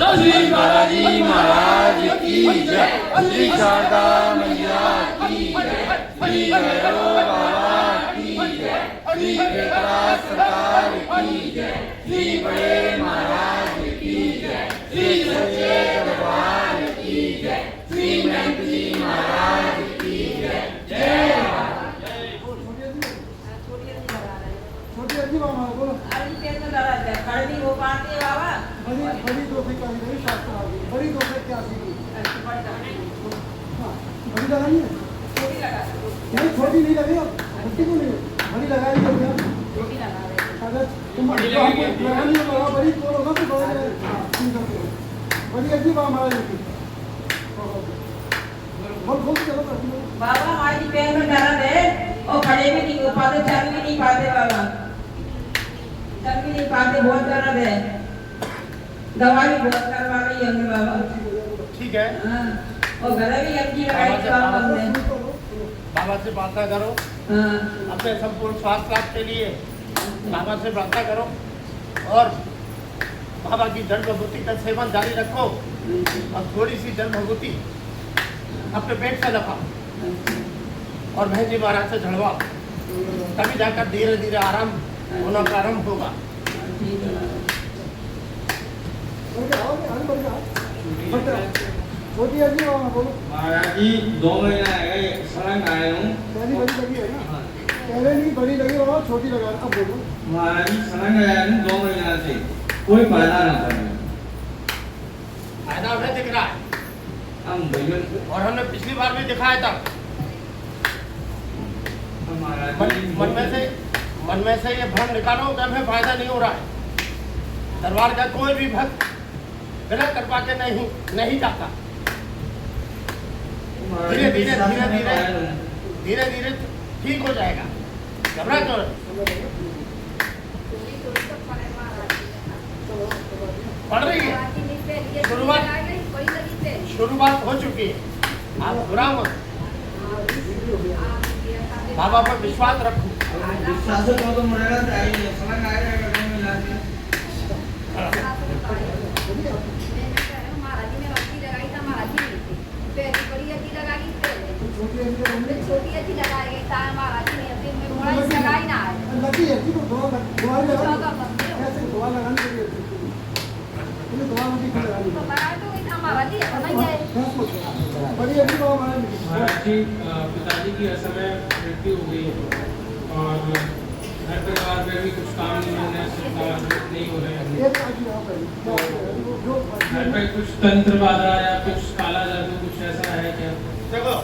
श्री बालाजी महाराज की जय, श्री शारदा मैया की जय, श्री भैरव बाबा की जय, श्री खेतरा सरकार की जय, श्री बड़े महाराज की जय, श्री सच्चे दरबार की जय, श्री महंत जी महाराज की जय। जय छोटी बाबा बोलो। अभी पेट में दर्द है, खड़ी हो पाती है बाबा। बड़ी दो से क्या नहीं शास्त्र आ गई, बड़ी दो से क्या सीखी? हाँ, बड़ी लगानी है? छोटी लगा दो। नहीं छोटी नहीं लगेगी, छोटी को नहीं, बड़ी लगा दी क्या? छोटी लगा दे। अगर तुम लगानी है लगा बड़ी तो होगा तो बड़े ठीक है। बड़ी अच्छी बात हमारे लिए। बहुत चलो बाबा हमारी पैर में दर्द है और खड़े भी नहीं हो पाते, चल भी नहीं पाते बाबा, चल भी नहीं पाते, बहुत दर्द है, दवाई बहुत करवा रही है हमें बाबा। ठीक है। हाँ, और गला भी अच्छी लगाई थी बाबा ने। बाबा से प्रार्थना करो, हाँ, अपने संपूर्ण स्वास्थ्य लाभ के लिए बाबा से प्रार्थना करो और बाबा की जल भभूति का सेवन जारी रखो और थोड़ी सी जल भभूति अपने पेट से लगाओ और बहन जी महाराज से झड़वाओ, तभी जाकर धीरे धीरे आराम होना प्रारंभ होगा। छोटी अच्छी बाबा बोलो। महाराज जी 2 महीना है सड़क आया हूँ। पहली बड़ी लगी है ना? पहले नहीं बड़ी लगी बाबा, छोटी लगा अब बोलो। महाराज जी सड़क आया हूँ 2 महीना से, कोई फायदा ना पड़ा। फायदा उन्हें दिख रहा है हम भैया और हमने पिछली बार भी दिखाया था। महाराज मन में से ये भ्रम निकालो कि हमें फायदा नहीं हो रहा है। दरबार का कोई भी भक्त बिना कृपा के नहीं जाता। धीरे धीरे ठीक हो जाएगा, घबरा क्यों? पढ़ रही है, शुरुआत हो चुकी है, आप बुरा मत, बाबा पर विश्वास रखो। विश्वास तो मरेगा चाहिए, सड़क आएगा 2 महीना से। छोटी अच्छी लगाई महाराज ने अपने में मोड़ा लगाई ना है लगी है कि तो दवा लगानी ऐसे दवा लगानी चाहिए। ये दवा मुझे क्यों लगानी तो लगा तो इतना महाराज जी अपना ही है। बड़ी अच्छी बात हमारे महाराज जी पिताजी की असमय मृत्यु हो गई और घर परिवार में भी कुछ काम नहीं होने से नहीं हो रहे हैं। घर पे कुछ तंत्र बाधा या कुछ काला जादू कुछ ऐसा है क्या? देखो,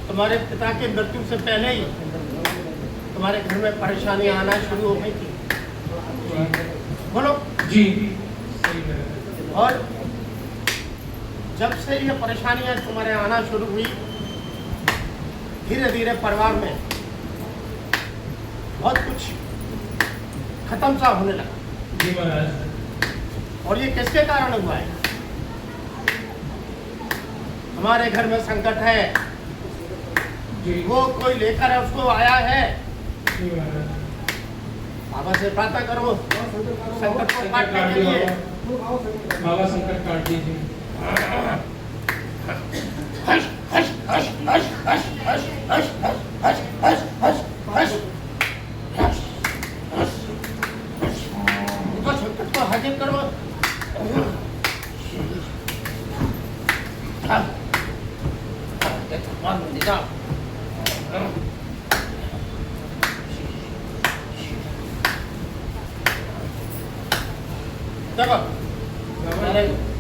तुम्हारे पिता के मृत्यु से पहले ही तुम्हारे घर में परेशानी आना शुरू हो गई थी। बोलो जी सही है। और जब से ये परेशानियां तुम्हारे आना शुरू हुई, धीरे धीरे परिवार में बहुत कुछ खत्म सा होने लगा। जी महाराज। और ये किसके कारण हुआ है? हमारे घर में संकट है, जी वो कोई लेकर है, उसको आया है। जी महाराज। बाबा से प्रार्थना करो संकट को काटने के लिए। बाबा संकट काट दीजिए। Hush hush hush hush hush hush hush hush hush hush hush hush hush hush. तो संकट को हाजिर करो। देखो,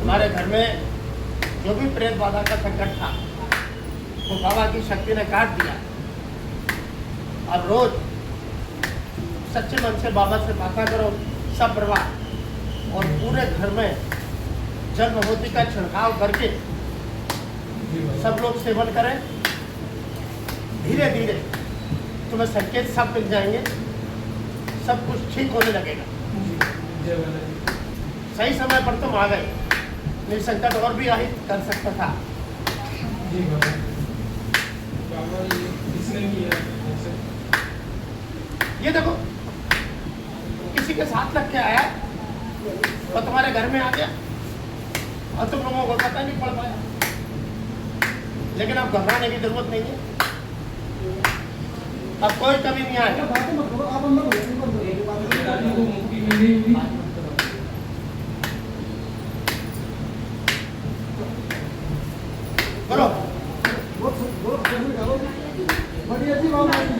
हमारे घर में जो भी प्रेत बाधा का संकट था वो बाबा की शक्ति ने काट दिया। अब रोज सच्चे मन से बाबा से प्रार्थना करो, सब परिवार और पूरे घर में जल भभूति का छिड़काव करके सब लोग सेवन करें। धीरे धीरे तुम्हें संकेत सब मिल जाएंगे, सब कुछ ठीक होने लगेगा। सही समय पर तुम आ गए, नहीं संकट और भी आहित कर सकता था। जी बाबा किसने किया ऐसे? ये देखो, किसी के साथ लग के आया तो तुम्हारे घर में आ गया और तुम लोगों को पता नहीं पड़ पाया। लेकिन अब घबराने की जरूरत नहीं है, अब कोई कमी नहीं आएगा। बातें मत करो, आप अंदर हो जाइए, अंदर हो जाइए, बातें मत पिताजी को मुक्ति मिली हुई करो। वो जरूर डालो। बढ़िया जी बाबा जी।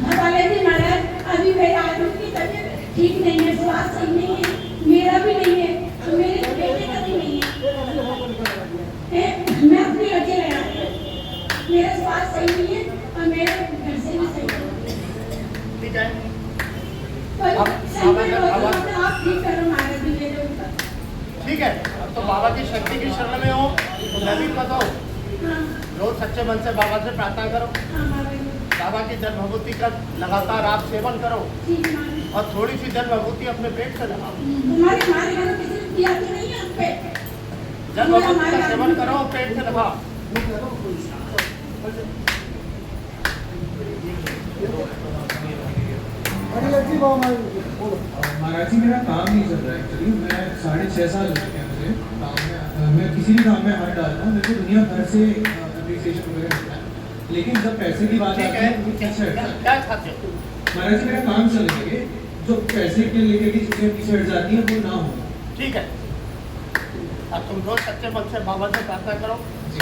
भगवान जी महाराज, अभी मेरे आदमी की तबीयत ठीक नहीं है, स्वास्थ्य सही नहीं है, मेरा भी नहीं है, और मेरे बेटे का भी नहीं है। मैं अपनी अकेले आई हूँ, मेरा स्वास्थ्य सही नहीं है और मेरे घर से भी सही नहीं है। ठीक है, पर अब सही में आवाज- तो आप ठीक करो महाराज जी, मेरे ऊपर। ठीक है। अब तो बाबा की शक्ति की शरण में हो तो मैं भी बताओ, हाँ, रोज सच्चे मन से बाबा से प्रार्थना करो, हाँ महाराज जी, बाबा की जल भभूति का लगातार आप सेवन करो ठीक है महाराज। और थोड़ी सी जल भभूति अपने पेट से लगाओ। तुम्हारे हमारे घर में किसी ने दिया तो नहीं है हम पे? जल भभूति का सेवन करो, पेट से लगाओ। बढ़िया जी बाबा जी, बोलो। महाराज जी मेरा काम नहीं चल रहा है एक्चुअली। मैं 6.5 साल हो चुके हैं मुझे काम में। मैं किसी भी काम में हाथ डालता हूँ, मेरे को दुनिया भर से अप्रिसिएशन वगैरह मिलता है, लेकिन जब पैसे की बात ठीक आती है, है मुझे पीछे हटता है। क्या खाते हो? महाराज जी मेरा काम चलने लगे, जो पैसे के लेके की चीजें पीछे हट जाती है वो ना हो। ठीक है, अब तुम रोज सच्चे मन से बाबा से प्रार्थना करो, जी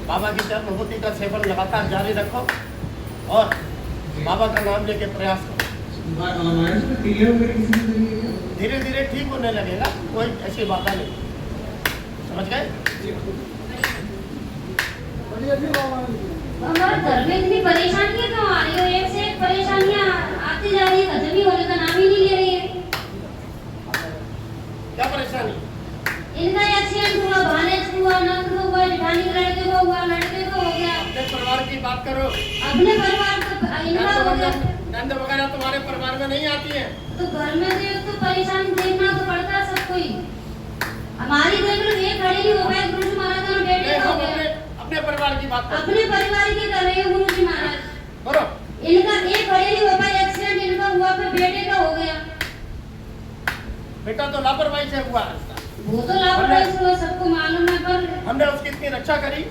बाबा की जल भभूति का सेवन लगातार जारी रखो और बाबा का नाम लेके प्रयास करो। महाराज जी पीलिया वगैरह किसी को देनी है क्या? धीरे धीरे ठीक होने लगेगा, कोई ऐसी बात नहीं। समझ गए? बढ़िया जी बाबा जी। हमारे घर में इतनी परेशानियां क्यों आ रही हो? एक से एक परेशानियां आती जा रही है, खत्म ही होने का नाम ही नहीं ले रही है। क्या परेशानी? इनका एक्सीडेंट हुआ, भानेज हुआ, नंद हुआ, जेठानी के लड़के को हुआ, लड़के को हो गया। अपने परिवार की बात करो। अपने परिवार को इनका हो गया, नंद वगैरह तुम्हारे परिवार में नहीं आती है। तो घर में तो परेशान देखना तो पड़ता है सब कोई। हमारी देख लो, ये खड़ी नहीं हो पाए, गुरु जी महाराज का बेटे नहीं, का हो हम गया। अपने परिवार की बात करो। अपने परिवार की कर रहे हैं गुरु जी महाराज। करो। इनका एक खड़ी नहीं हो पाए, एक्सीडेंट इनका हुआ, फिर बेटे का हो गया। बेटा तो लापरवाही से हुआ है। वो तो लापरवाही से हुआ, सबको मालूम है, पर हमने उसकी इतनी रक्षा करी,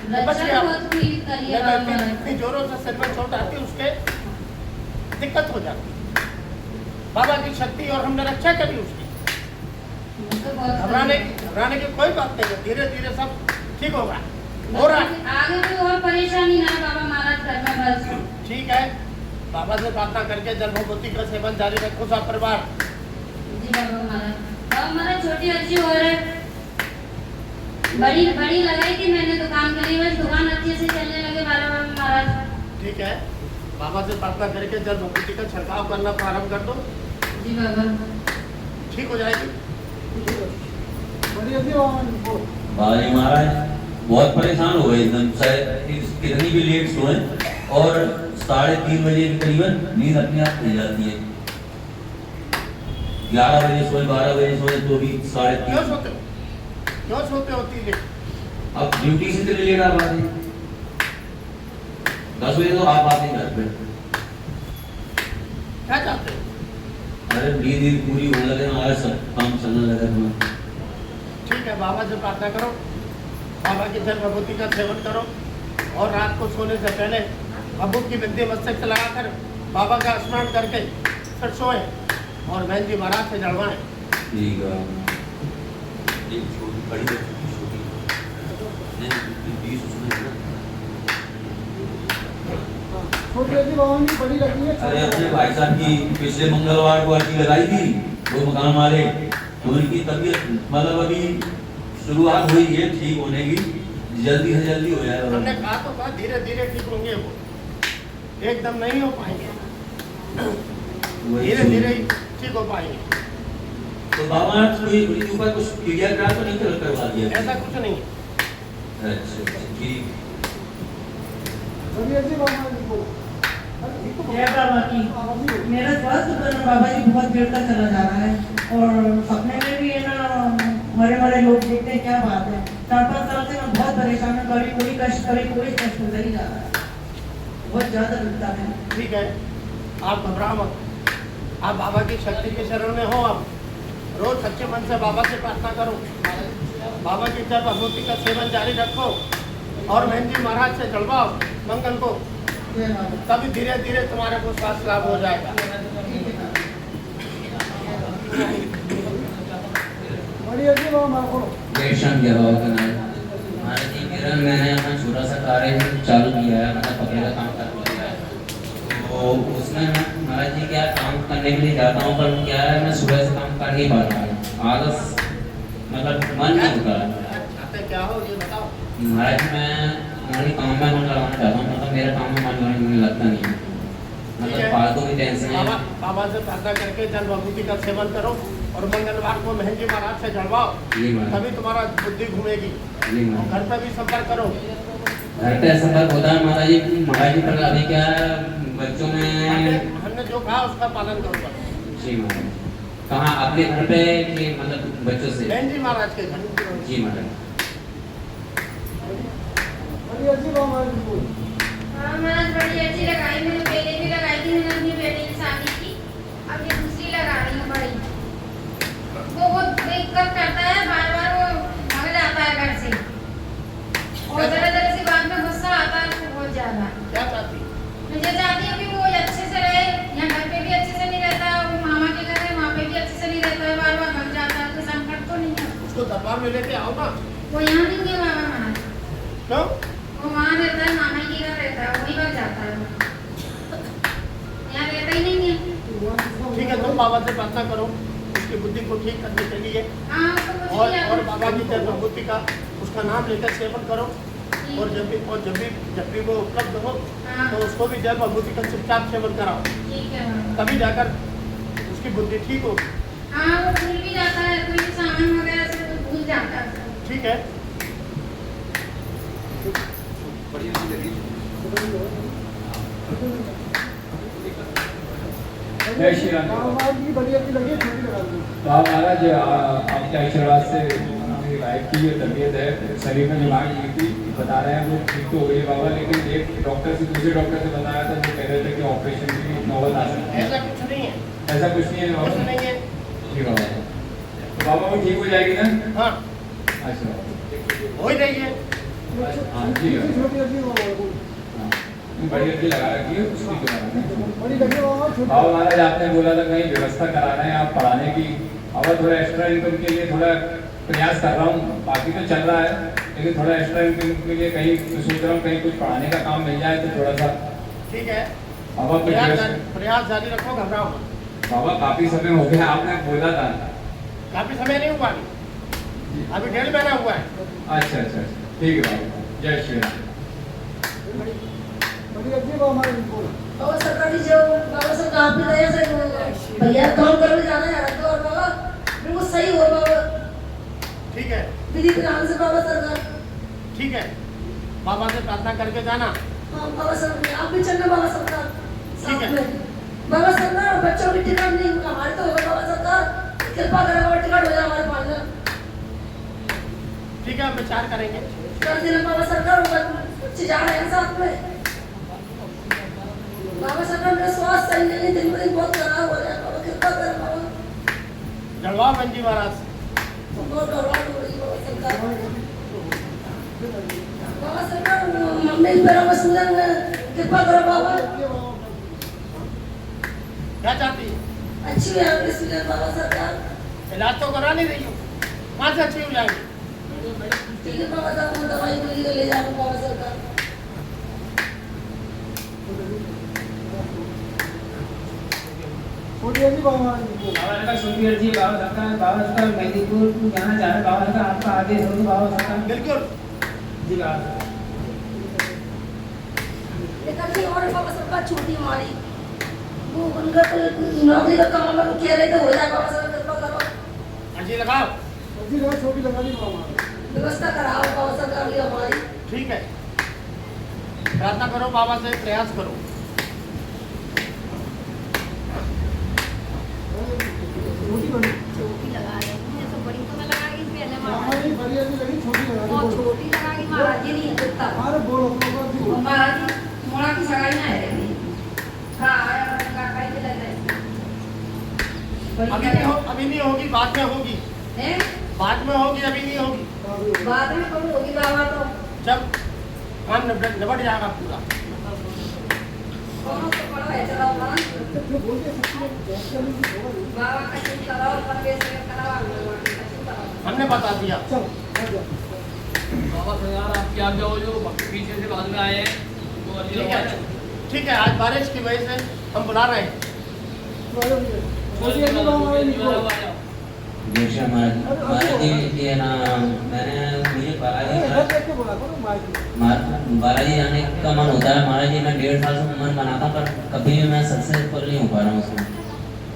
बच रक्षा गया। बहुत हुई करी है नहीं तो बाबा। इतनी जोरों से सिर में चोट आती, उसके दिक्कत हो जाती। बाबा की शक्ति और हमने रक्षा करी उसकी। वो तो बहुत घबराने की कोई बात नहीं है, धीरे धीरे सब ठीक होगा, हो रहा है। आगे कोई और परेशानी ना है बाबा महाराज करना बस। ठीक है, बाबा से प्रार्थना करके जल भभूति का सेवन जारी रखो सब परिवार। जी बाबा महाराज। बाबा महाराज छोटी अर्जी हो रहा है, बड़ी लगाई थी मैंने दुकान के लिए, बस दुकान अच्छे से चलने लगे बाबा महाराज। ठीक है, बाबा से प्रार्थना करके जल भभूति का छिड़काव करना प्रारंभ कर दो, जी बाबा। ठीक हो जाएगी। बढ़िया जी बाबा जी, बोलो। बालाजी महाराज बहुत परेशान हो गए एकदम से, कितनी भी लेट सोए और 3:30 बजे के करीबन नींद अपने आप खुल जाती है। 11 बजे सोए, 12 बजे सोए तो भी क्यों 3:30। सोते हो? क्यों सोते हो इतनी लेट? अब ड्यूटी से इतने लेट आ पाते, 10 बजे तो आ पाते घर पे। क्या चाहते हो? अरे नींद पूरी होने लगे, हमारा सब काम चलने लगा अपना। ठीक है, बाबा से प्रार्थना करो, बाबा की जल भभूति का सेवन करो और रात को सोने से पहले अबू की बिंदी मस्तक से लगाकर बाबा का स्मरण करके फिर सोए और बहन जी महाराज से जड़वाएं। ठीक है, एक छोटी बड़ी छोटी नहीं 20 उसमें ना। छोटे जी बाबा जी बड़ी लगी है। अरे अपने भाई साहब की पिछले मंगलवार को अर्जी लगाई थी, वो मकान वाले, तो उनकी तबीयत मतलब अभी शुरुआत हुई है ठीक होने की, जल्दी से जल्दी हो हमने जाएगा। कहा तो कहा धीरे धीरे ठीक होंगे, वो एकदम नहीं हो पाएंगे, वही धीरे धीरे ही ठीक हो पाएंगे। तो बाबा कोई उनके ऊपर कुछ क्रिया करा तो नहीं करवा दिया? ऐसा कुछ नहीं है। अच्छा ठीक। बढ़िया जी बाबा जी, बोलो। अरे, एक तो जय बाबा की। आवाज ही हो। मेरा स्वास्थ्य तो बाबा जी बहुत देर तक चला जा रहा है और सपने में भी है ना, मरे मरे लोग देखते हैं, क्या बात है। 4-5 साल से मैं बहुत परेशान हूँ, कभी कोई कष्ट होता ही जा रहा है, बहुत ज्यादा लगता है। ठीक है, आप घबराओ मत, आप बाबा की शक्ति के शरण में हो अब, रोज सच्चे मन से बाबा से प्रार्थना करो, बाबा की जब भगवती का सेवन जारी रखो और बहन जी महाराज से जलवाओ मंगल को, तभी धीरे धीरे तुम्हारे को स्वास्थ्य लाभ हो जाएगा। बढ़िया जी बाबा मार खोलो। जय श्याम जय बाबा का नाम। महाराज जी मेरा मैंने अपना छोटा सा कार्य चालू किया है, मतलब कपड़े का काम चालू किया है। तो उसमें मैं महाराज जी क्या काम करने के लिए जाता हूँ, पर क्या है मैं सुबह से काम कर नहीं पा रहा हूँ, आलस मतलब मन नहीं होता है। चाहते क्या हो ये बताओ। महाराज जी मैं हमारे काम में मन लगाना चाहता हूँ, मतलब मेरा काम में मन लगाने लगता नहीं है, मतलब फालतू की टेंशन है। बाबा से प्रार्थना करके जल भभूति का सेवन करो और मंगलवार को महंजी महाराज से जलवाओ, तभी तुम्हारा बुद्धि घूमेगी। घर पे भी संपर्क करो। घर पे संपर्क होता है महाराज जी पर अभी क्या बच्चों में हमने जो कहा उसका पालन करो। जी महाराज। कहाँ अपने घर पे कि मतलब बच्चों से? महंजी महाराज के घर। जी महाराज। बढ़िया जी बाबा मार खोलो। हाँ महाराज बड़ी अच्छी लगाई, मैंने पहले भी लगाई थी, मैंने अपनी बेटी की शादी की, अब ये दूसरी लगा रही हूँ बड़ी। वो बहुत दिक्कत करता है, बार बार वो भाग जाता है घर से और जरा जरा सी बात में गुस्सा आता है उसको बहुत ज्यादा। क्या चाहती? मुझे चाहती हूँ कि वो अच्छे से रहे, यहाँ घर पे भी अच्छे से नहीं रहता, वो मामा के घर है वहाँ पे भी अच्छे से नहीं रहता है, बार बार भाग जाता है, तो संकट तो नहीं है उसको दरबार में लेके आओ ना। वो यहाँ नहीं है मामा महाराज, क्यों? वो वहाँ रहता है, मामा के घर रहता है, वहीं भाग जाता है, यहाँ रहता ही नहीं है। ठीक है, तुम बाबा से प्रार्थना करो उसकी बुद्धि को ठीक करने के लिए, हाँ उसको कुछ नहीं आता। और बाबा की जल भभूति का उसका नाम लेकर सेवन करो, और जब भी वो उपलब्ध हो हाँ। तो उसको भी जल भभूति का चुपचाप सेवन कराओ, ठीक है महाराज। तभी जाकर उसकी बुद्धि ठीक होगी। हाँ वो भूल भी जाता है, कोई भी सामान वगैरह से वो भूल जाता है। ठीक है। जय श्री राम। बाबा की बढ़िया की लगी, छोटी लगा दी। महाराज आपके आशीर्वाद से मेरी वाइफ की जो तबीयत है, शरीर में बीमारी हुई थी, बता रहे हैं वो ठीक तो हो गई बाबा, लेकिन एक डॉक्टर से दूसरे डॉक्टर से बताया था, वो कह रहे थे कि ऑपरेशन की नौबत आ सकती है। ऐसा कुछ नहीं है, ऐसा कुछ नहीं है कुछ बाबा? नहीं है। जी बाबा। तो बाबा वो ठीक हो जाएगी ना? हाँ अच्छा हो ही रही है। हाँ ठीक है। छोटी अच्छी बाबा बोलो। बढ़िया की लगा रखी है उसकी बड़ी लगी बाबा छोटी। बाबा महाराज आपने बोला था कहीं व्यवस्था करा रहे हैं आप पढ़ाने की, और थोड़ा एक्स्ट्रा इनकम के लिए थोड़ा प्रयास कर रहा हूँ, बाकी तो चल रहा है, लेकिन थोड़ा एक्स्ट्रा इनकम के लिए कहीं सोच रहा हूँ कहीं कुछ पढ़ाने का काम मिल जाए तो थोड़ा सा। ठीक है, बाबा प्रयास जारी रखो, घबराओ मत। बाबा काफी समय हो गया, आपने बोला था। काफी समय नहीं हुआ अभी 1.5 महीना हुआ है। अच्छा अच्छा ठीक है बाबा। जय श्री राम। बड़ी अच्छी बाबा मार खोलो। बाबा सरकारी जो बाबा सब काम पे दया से भैया काम करने जाना है तो और बाबा बिल्कुल सही हो बाबा। ठीक है, विधि विधान से बाबा सरकार। ठीक है, बाबा से प्रार्थना करके जाना। हाँ बाबा सरकार, आप भी चलना बाबा सरकार ठीक है। साथ में। बाबा सरकार बच्चों की टिकट नहीं हमारे तो होगा बाबा सरकार, कृपा करें बाबा टिकट हो जाए हमारे पास में। ठीक है, हम विचार करेंगे। कर देना बाबा सरकार, बच्चे जा रहे हैं साथ में। बाबा सरकार मेरा स्वास्थ्य सही नहीं है, दिन ब दिन बहुत खराब हो रहा है बाबा, कृपा करें बाबा। जलवा मंजी महाराज बहुत गड़बड़ हो रही है बाबा सरकार। बाबा सरकार मम्मी पैरों में सूजन में कृपा करो बाबा। क्या चाहती है? अच्छी है आपकी सूजन बाबा सरकार। इलाज तो करा नहीं रही हो, वहाँ से अच्छी हो जाएगी। ठीक है बाबा साहब, दवाई गोली ले जाओ बाबा सरकार। छोटी अच्छी बाबा मार खोलो। बाबा का सुखबीर जी बाबा सरकार मेदिनीपुर जाना चाह रहे बाबा सरकार, आपका आदेश हो तो बाबा सरकार। बिल्कुल जी बाबा। लेकिन जी और बाबा सरकार छोटी हमारी वो उनका तो नौकरी का काम हम कह रहे थे हो जाए बाबा सरकार, कृपा करो। अर्जी लगाओ। अच्छी लगा, छोटी लगा दी बाबा मार। व्यवस्था कराओ बाबा सरकार लिए हमारी। ठीक है, प्रार्थना करो, बाबा से प्रयास करो। छोटी बड़ी। छोटी लगा रहे हैं, तो बड़ी तो मैं लगा रही थी पहले बाबा महाराज जी बढ़िया की लगी, छोटी लगा दी। और बोलो। छोटी लगा रही महाराज जी नहीं है इतना। अरे बोलो बाबा जी बोलो। महाराज जी मोड़ा की सगाई ना है हाँ आया काका के लग रहे अभी नहीं होगी, बाद में होगी। हैं? बाद में होगी, अभी नहीं होगी। बाद में कब होगी बाबा तो? जब काम निपट जाएगा पूरा। कौन तो बड़ा है चलाओ ना। बाबा का चिंता कराओ, परमेश्वर कराओ। हमने बता दिया। बाबा सरकार आपकी आज्ञा हो, जो पीछे से बाद में आए हैं तो ठीक है, ठीक है। आज बारिश की वजह से हम बुला रहे हैं। महाराज जी ये ना मैंने मुझे बालाजी जाने का मन होता है महाराज जी। मैं 1.5 साल से मन बनाता हूँ पर कभी भी मैं सक्सेसफुल नहीं हो पा रहा हूँ उसमें।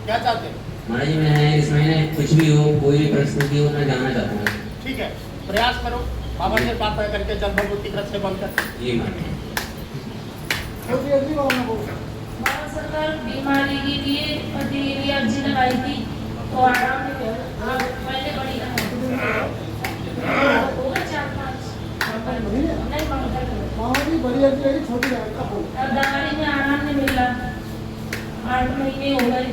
क्या चाहते हैं महाराज जी? मैं इस महीने कुछ भी हो, कोई भी परिस्थिति हो, मैं जाना चाहता हूँ। ठीक है, प्रयास करो, बाबा से बात करके जल भगवती का सेवन कर। जी महाराज। बाबा सरकार बीमारी के लिए पति के लिए अर्जी लगाई थी तो आराम नहीं हुआ। पहले बड़ी हो गए 4-5 नहीं मांगता अब दवाई में आराम नहीं मिल रहा। 8 महीने हो गए।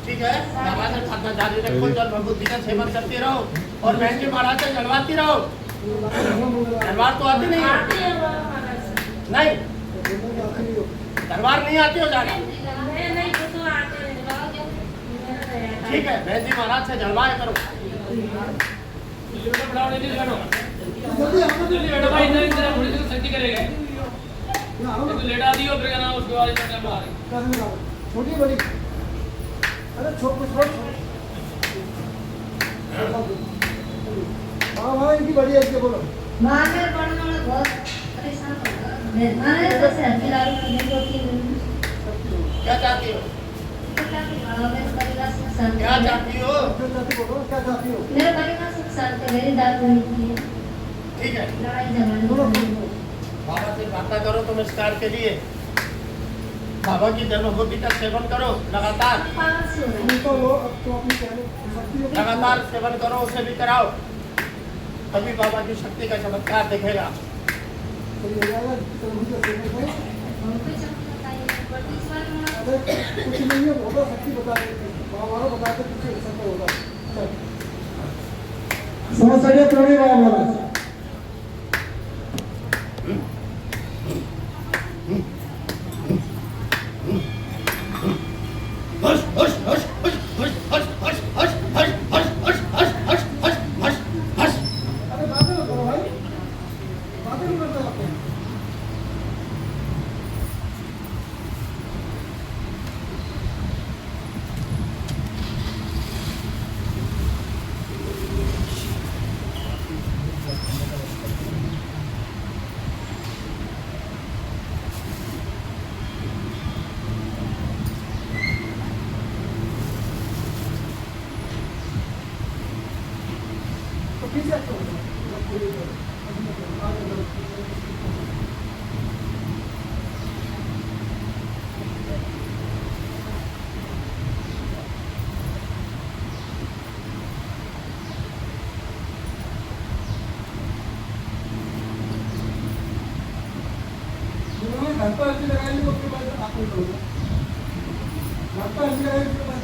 ठीक है, बाबा से प्रार्थना जारी रखो, जल भगवती का सेवन करते रहो और बहन जी महाराज से जलवाती रहो। दरबार तो आती नहीं है? आते हैं बाबा महाराज से। नहीं, दरबार नहीं आती हो जाना। मैं नहीं तो आते हैं बाबा क्यों? ठीक है, बहन जी महाराज से जलवाया करो। शक्ति करेगा लेटा दियो फिर कहना उसके बाद छोटी बड़ी अरे छोट हाँ इनकी बड़ी है बोलो। माँ मेरे पढ़ने वाला बहुत परेशान होता है। मैंने तो से हल्की दारू पीने को की क्या चाहती हो? मेरे परिवार से शांति क्या चाहती हो? क्या चाहती हो? मेरे परिवार से शांति मेरी दारू नहीं की है। ठीक है, लड़ाई झगड़ा बाबा से प्रार्थना करो तुम इस कार्य के लिए। बाबा की जल भगवती का सेवन करो लगातार। लगातार सेवन करो, उसे भी कराओ, तभी बाबा की शक्ति का चमत्कार दिखेगा। कुछ नहीं है, होगा शक्ति बता देती बाबा बता के कुछ ऐसा होगा। समझ सके Praneet Baba Maharaj. Hush hush hush hush hush hush hush hush hush hush hush hush hush hush hush hush. अरे बातें मत करो भाई, बातें नहीं करते आप। घर पर अर्जी लगाएंगे उसके बाद आप नहीं करोगे। घर पर अर्जी लगाएंगे उसके बाद